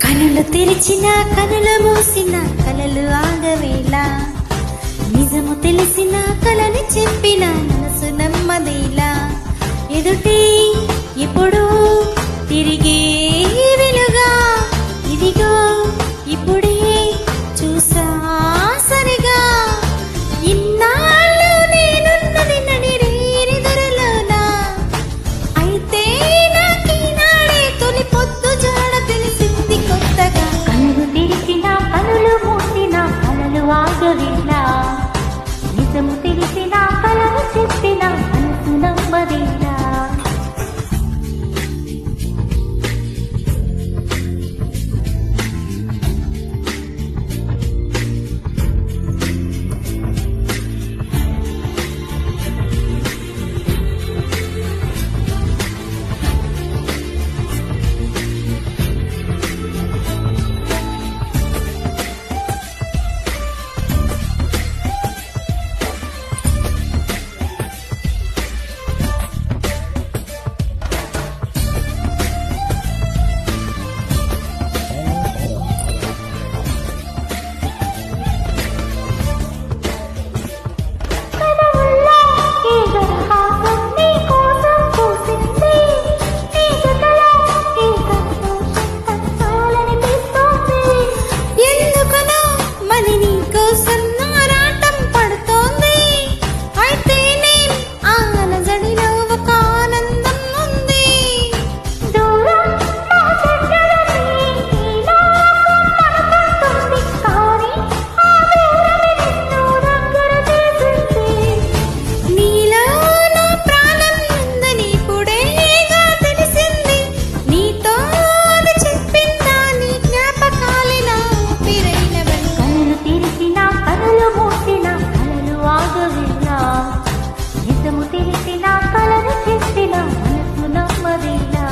కనులు తెరిచిన కనులు మూసిన కలలు ఆగవేలా, నిజము తెలిసిన కలని చెప్పిన మనసు నమ్మదేలా, ఎదుటి ఇప్పుడు తిరిగే వెలుగా ఇదిగో ఇప్పుడే చూసా సరిగా, ఇన్నాళ్ళు నేనున్నది నడిరేరిదురులోనా, అయితే నాకీనాడే తొలి పొద్దు జాడ తెలిసింది కొత్తగా. కనులు తెరిచిన కనులు మూసిన కలలు ఆగవేలా, నిజము తెలిసిన కలను చెప్పిన మనసు నమ్మదేలా. నిజము తెలిసిన కలను చెప్పిన మనసు నమ్మదేలా.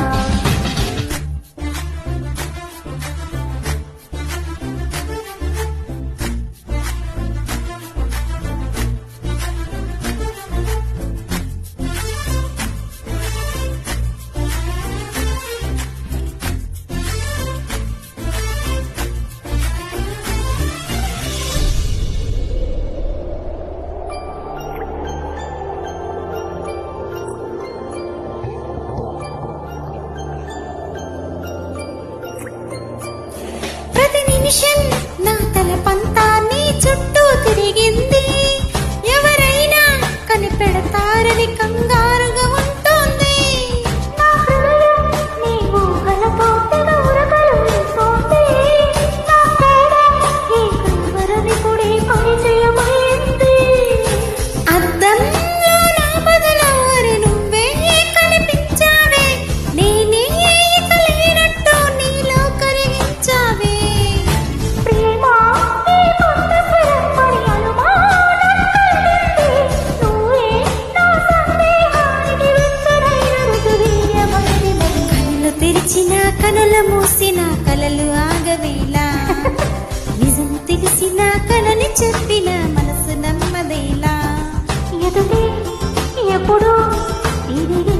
నిమిషం నా తలపంతా నీ చుట్టూ తిరిగింది, ఎవరైనా కనిపెడతారని కంగారుగా ఉంటుంది. నా హృదయం నీ ఊహలతో తెగవురగలుగుతోంది, నా తేడా ఈ కనుమరునిపుడే పరిచయమైంది. అద్దంలో నా బదులారి నువ్వే కనిపించావే, నేనే ఈత లేనట్టు నీలో కరిగించావే. తెరిచిన కనులు మూసిన కలలు ఆగవేలా, నిజము తెలిసిన కలని చెప్పిన మనసు నమ్మదేలా, ఎదుటే ఎప్పుడు తిరిగి